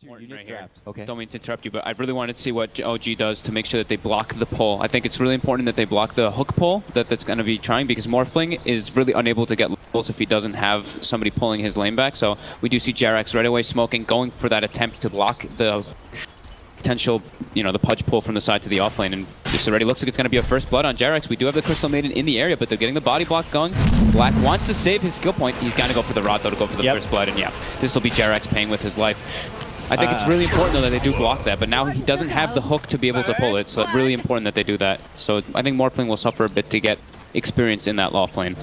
important right here. Okay. Don't mean to interrupt you, but I really wanted to see what OG does to make sure that they block the pull. I think it's really important that they block the hook pull that's going to be trying, because Morphling is really unable to get levels if he doesn't have somebody pulling his lane back. So we do see Jerax right away smoking, going for that attempt to block the potential, the pudge pull from the side to the offlane, and this already looks like it's going to be a first blood on Jerax. We do have the Crystal Maiden in the area, but they're getting the body block going. Black wants to save his skill point. He's going to go for the rod, though, to go for the first blood, and yeah, this will be Jerax paying with his life. I think it's really important, though, that they do block that, but now he doesn't have the hook to be able to pull it, so it's really important that they do that. So I think Morphling will suffer a bit to get experience in that loft lane.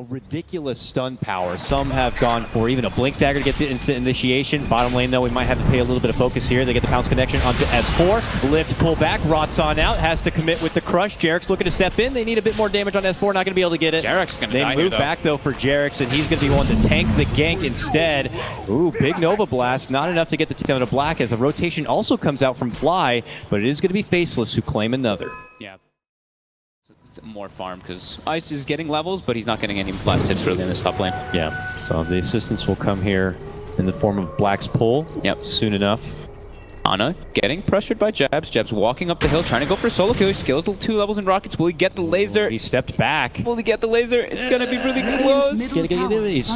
Ridiculous stun power. Some have gone for even a blink dagger to get the instant initiation. Bottom lane, though, we might have to pay a little bit of focus here. They get the pounce connection onto S4. Lift, pull back. Rot's on out. Has to commit with the crush. Jerax looking to step in. They need a bit more damage on S4. Not going to be able to get it. Jerax is going to die. They move back, though, for Jerax, and he's going to be one to tank the gank instead. Ooh, big Nova Blast. Not enough to get the down to Black, as a rotation also comes out from Fly, but it is going to be Faceless who claim another. Yeah. More farm, because Ice is getting levels, but he's not getting any blast hits really in this top lane. Yeah, so the assistance will come here in the form of Black's pull. Yep. Soon enough. Ana getting pressured by Jabs. Jabs walking up the hill, trying to go for a solo kill. He skills 2 levels in rockets. Will he get the laser? He stepped back. Will he get the laser? It's going to be really close.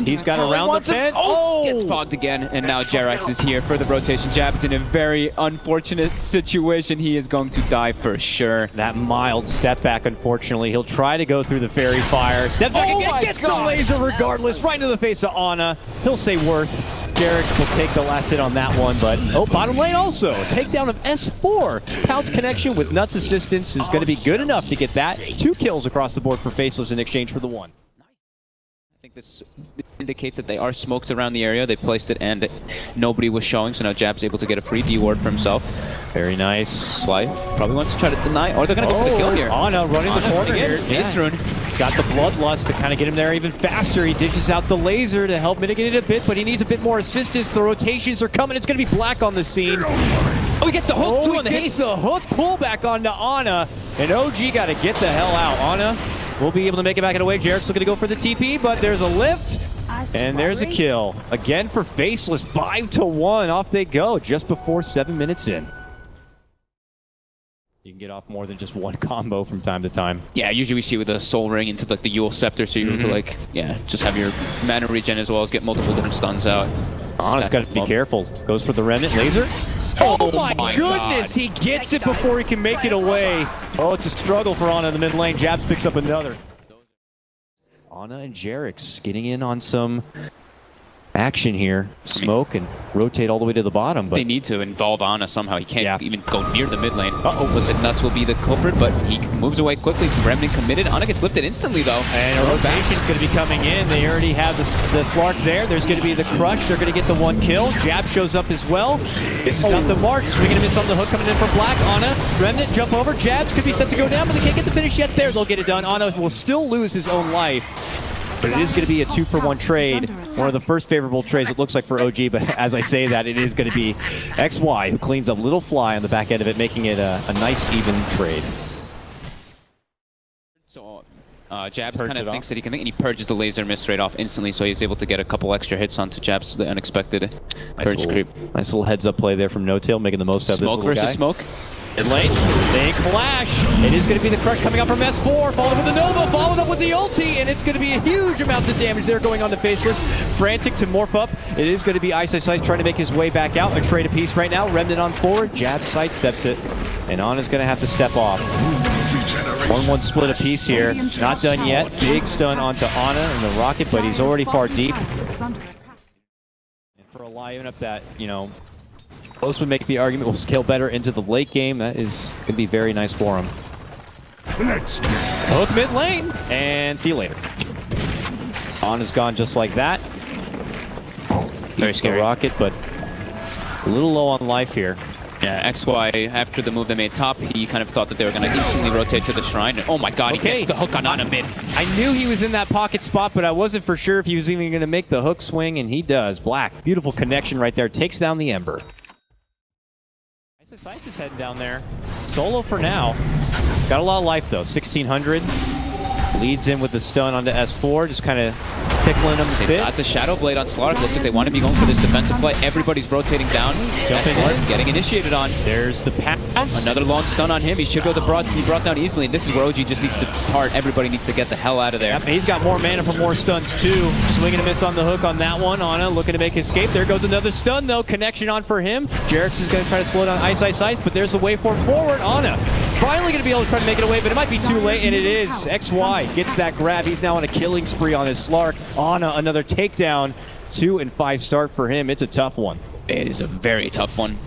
He's got around the tent. Oh! Gets fogged again, and now Jerax is here for the rotation. Jabs in a very unfortunate situation. He is going to die for sure. That mild step back, unfortunately. He'll try to go through the fairy fire. Step back again, gets the laser regardless, right into the face of Ana. He'll say worth. Jerax will take the last hit on that one, but bottom lane also. Takedown of S4. Pounce connection with Nuts assistance is going to be good enough to get that. 2 kills across the board for Faceless in exchange for the 1. I think this indicates that they are smoked around the area. They placed it and nobody was showing, so now Jab's able to get a free D-ward for himself. Very nice. Fly probably wants to try to deny, or they're going to go for the kill here. Ana running the corner here. He's got the Bloodlust to kind of get him there even faster. He dishes out the laser to help mitigate it a bit, but he needs a bit more assistance. The rotations are coming. It's going to be Black on the scene. Oh, he gets the hook too on the haste. The hook pull back onto Ana, and OG got to get the hell out. Ana will be able to make it back away. Jerax looking to go for the TP, but there's a lift, and there's a kill. Again for Faceless, 5-1. Off they go just before 7 minutes in. You can get off more than just one combo from time to time. Yeah, usually we see with a Soul Ring into like the Yule Scepter, so you're able to just have your mana regen as well as get multiple different stuns out. Ana's got to be careful. Goes for the Remnant laser. Oh my goodness, he gets it before he can make it away. Oh, it's a struggle for Ana in the mid lane. Jabs picks up another. Ana and Jerax getting in on some action here. Smoke and rotate all the way to the bottom. But they need to involve Ana somehow. He can't even go near the mid lane. Looks like Nuts will be the culprit, but he moves away quickly. Remnant committed. Ana gets lifted instantly, though. And a rotation's going to be coming in. They already have the Slark there. There's going to be the Crush. They're going to get the 1 kill. Jab shows up as well. This is not the mark. Swinging and miss on the hook coming in for Black. Ana, Remnant, jump over. Jabs could be set to go down, but they can't get the finish yet there. They'll get it done. Ana will still lose his own life. But it is going to be a 2-for-1 trade. One of the first favorable trades it looks like for OG, but as I say that, it is going to be XY who cleans up Little Fly on the back end of it, making it a nice, even trade. So Jabs kind of thinks that he can think, and he purges the laser miss straight off instantly, so he's able to get a couple extra hits onto Jabs, the unexpected purge creep. Nice little heads-up play there from N0tail, making the most of this little guy. Smoke versus smoke. In lane, they clash. It is going to be the Crush coming up from S4, followed with the Nova, followed up with the ulti, and it's going to be a huge amount of damage there going on to Faceless. Frantic to morph up. It is going to be Ice trying to make his way back out. A trade apiece right now. Remnant on forward. Jab sidesteps it, and Ana's going to have to step off. 1-1 split apiece here. Not done yet. Big stun onto Ana and the rocket, but he's already far deep. And for a lion up that, Close would make the argument will scale better into the late game. That is going to be very nice for him. Hook mid lane, and see you later. Ana's gone just like that. Very scary. Rocket, but a little low on life here. Yeah, XY, after the move they made top, he kind of thought that they were going to instantly rotate to the shrine. And, oh my god, he gets the hook on Ana mid. I knew he was in that pocket spot, but I wasn't for sure if he was even going to make the hook swing, and he does. Black, beautiful connection right there. Takes down the Ember. Ice is heading down there. Solo for now. Got a lot of life though. 1600. Leads in with the stun onto S4. Just kind of pickling him a They've bit. got the Shadow Blade on Slark. Looks like they want to be going for this defensive play. Everybody's rotating down. Jumping in. Getting initiated on. There's the pass. Another long stun on him. He should be able to be brought down easily. And this is where OG just needs to depart. Everybody needs to get the hell out of there. Yep, he's got more mana for more stuns too. Swing and a miss on the hook on that one. Ana looking to make his escape. There goes another stun though. Connection on for him. Jerix is going to try to slow down Ice, but there's the waveform forward. Ana finally going to be able to try to make it away, but it might be too late, and it is. XY gets that grab. He's now on a killing spree on his Slark. Ana, another takedown. 2 and 5 start for him. It's a tough one. It is a very tough one.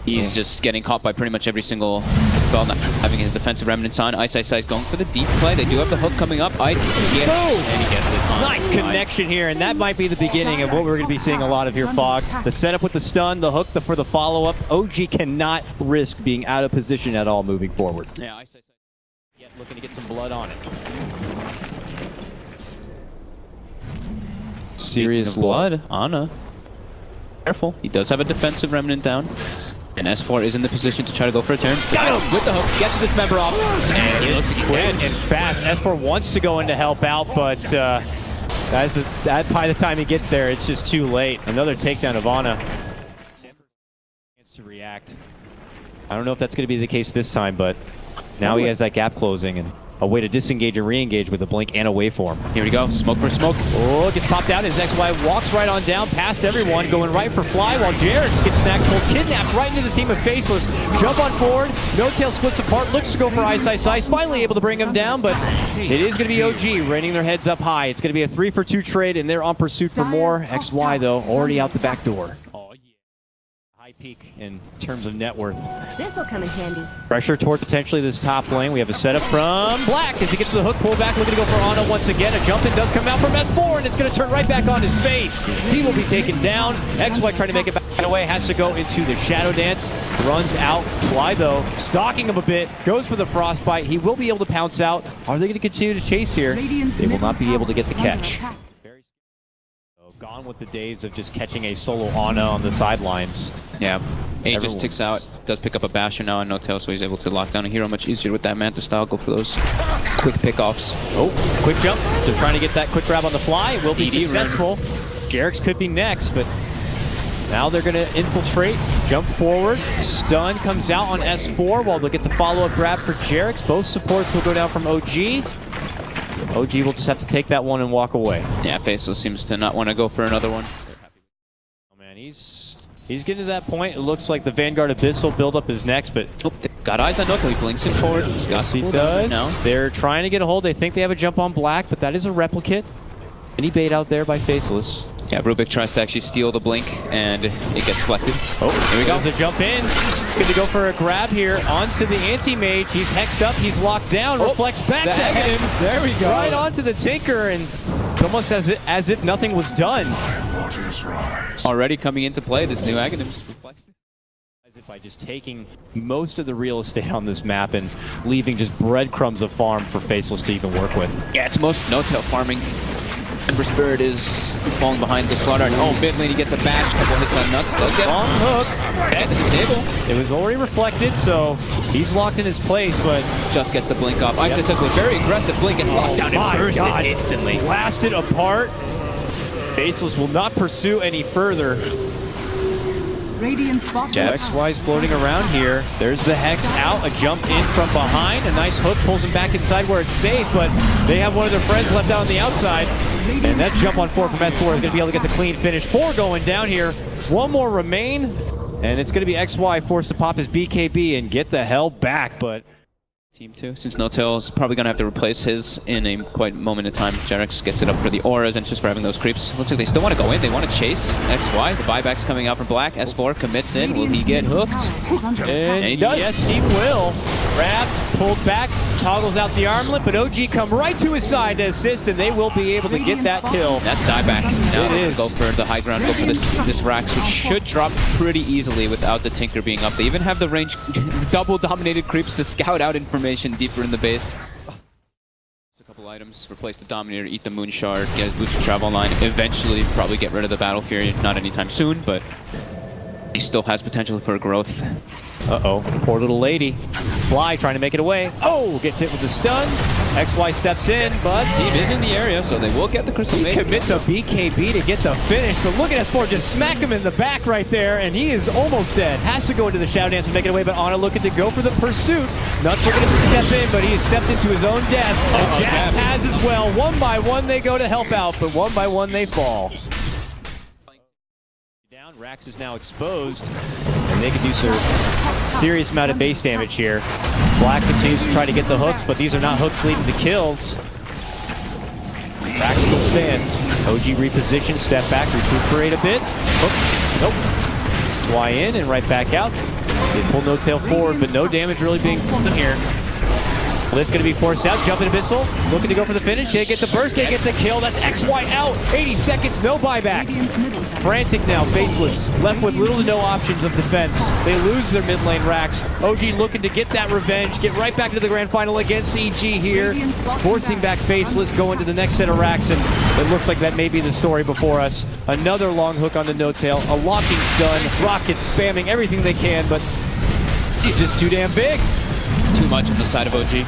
He's just getting caught by pretty much every single spell, not having his defensive remnants on. Ice going for the deep play. They do have the hook coming up. Ice, and he gets it. Nice connection here, and that might be the beginning of what we're going to be seeing a lot of here, Fog. The setup with the stun, the hook for the follow-up. OG cannot risk being out of position at all moving forward. Yeah, Ice. Yet looking to get some blood on it. Serious blood. Ana. Careful. He does have a defensive remnant down. And S4 is in the position to try to go for a turn. Got him! With the hook, gets this member off. And he looks quick and fast. S4 wants to go in to help out, but by the time he gets there, it's just too late. Another takedown of Ana. Chance to react. I don't know if that's going to be the case this time, but now he has that gap closing and a way to disengage and re-engage with a blink and a waveform. Here we go. Smoke for smoke. Oh, gets popped out. His XY walks right on down past everyone, going right for fly while Jerix gets snagged, pulled, kidnapped right into the team of Faceless. Jump on forward. N0tail splits apart, looks to go for Ice. Finally able to bring him down, but it is going to be OG reining their heads up high. It's going to be a 3-for-2 trade, and they're on pursuit for more. XY, though, already out the back door. Oh, yeah. High peak in terms of net worth. This'll come in handy. Pressure toward potentially this top lane. We have a setup from Black as he gets to the hook, pull back, looking to go for Ana once again. A jump in does come out from S4, and it's going to turn right back on his face. He will be taken down. XY trying to make it back away, has to go into the Shadow Dance. Runs out. Fly, though, stalking him a bit, goes for the Frostbite. He will be able to pounce out. Are they going to continue to chase here? They will not be able to get the catch. Gone with the days of just catching a solo Ana on the sidelines. Yeah. A just ticks out. Does pick up a Basher now and N0tail, so he's able to lock down a hero much easier with that Manta style. Go for those quick pickoffs. Oh, quick jump. They're trying to get that quick grab on the fly. Will be successful. Jerix could be next, but now they're going to infiltrate, jump forward. Stun comes out on S4 while they'll get the follow-up grab for Jerix. Both supports will go down from OG. OG will just have to take that one and walk away. Yeah, Faceless seems to not want to go for another one. Oh man, he's getting to that point. It looks like the Vanguard Abyssal build-up is next, but got eyes on N0tail. He blinks it forward. He's got he does. Now. They're trying to get a hold. They think they have a jump on Black, but that is a replicate. Any bait out there by Faceless. Yeah, Rubik tries to actually steal the blink, and it gets selected. Oh, here we go. The jump in. Good to go for a grab here onto the Anti-Mage. He's hexed up. He's locked down. Reflects back to him. There we go. Right onto the Tinker, and it's almost as if nothing was done. Already coming into play, this new Aghanims. As if by just taking most of the real estate on this map and leaving just breadcrumbs of farm for Faceless to even work with. Yeah, it's most N0tail farming. Ember Spirit is falling behind the Slaughter. And oh, mid lane he gets a bash. Couple hits on Nuts. Does get long hook. And stable. It was already reflected, so he's locked in his place, but just gets the blink off. Ice took a very aggressive blink and locked down and burst it instantly. Blasted apart. Faceless will not pursue any further. XY's floating around here. There's the Hex out, a jump in from behind. A nice hook pulls him back inside where it's safe, but they have one of their friends left out on the outside. And that jump on 4 from S4 is going to be able to get the clean finish. 4 going down here. One more remain, and it's going to be XY forced to pop his BKB and get the hell back, but... Team 2, since N0tail is probably going to have to replace his in a quite moment of time. Jerix gets it up for the auras and just for having those creeps. Looks like they still want to go in. They want to chase XY. The buyback's coming out from Black. S4 commits in. Will he get hooked? And he does. Yes, he will. Grabbed, pulled back, toggles out the armlet, but OG come right to his side to assist, and they will be able to get that kill. That's dieback. Now it is. Go for the high ground. Go for this Rax, which should drop pretty easily without the Tinker being up. They even have the range double dominated creeps to scout out information deeper in the base. A couple items, replace the Dominator, eat the Moon Shard, get his boost to travel line, eventually probably get rid of the Battle Fury, not anytime soon, but he still has potential for growth. Uh-oh, poor little lady. Fly trying to make it away. Oh, gets hit with the stun. XY steps in, but Team is in the area, so they will get the Crystal he Mage. commits a BKB to get the finish. But look at S4 just smack him in the back right there, and he is almost dead. Has to go into the Shadow Dance and make it away, but Ana looking to go for the pursuit. Nuts looking to step in, but he has stepped into his own death. And Jazz has as well. One by one they go to help out, but one by one they fall. Down, Rax is now exposed, and they can do some serious amount of base damage here. Black continues to try to get the hooks, but these are not hooks leading to kills. Rax still stand. OG reposition, step back, recuperate a bit. Hook, nope. Fly in and right back out. They pull N0tail forward, but no damage really being done here. Lift going to be forced out, jumping Abyssal, looking to go for the finish. Can't get the burst, can't get the kill. That's XY out. 80 seconds, no buyback. Frantic now, Faceless, left with little to no options of defense. They lose their mid lane Rax. OG looking to get that revenge, get right back into the grand final against EG here. Forcing back Faceless, going to the next set of Rax, and it looks like that may be the story before us. Another long hook on the N0tail, a locking stun, rockets spamming everything they can, but he's just too damn big. Too much on the side of OG.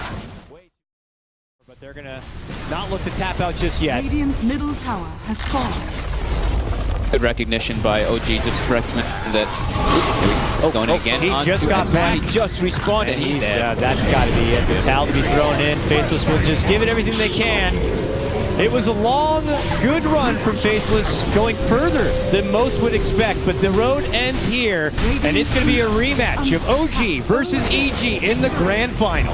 But they're gonna not look to tap out just yet. Radiant's middle tower has fallen. Good recognition by OG, just recognizing that. Going again. He just got back. He just respawned and he's dead. That's got to be it. The towel to be thrown in. Faceless will just give it everything they can. It was a long, good run from Faceless, going further than most would expect, but the road ends here, and it's going to be a rematch of OG versus EG in the grand final.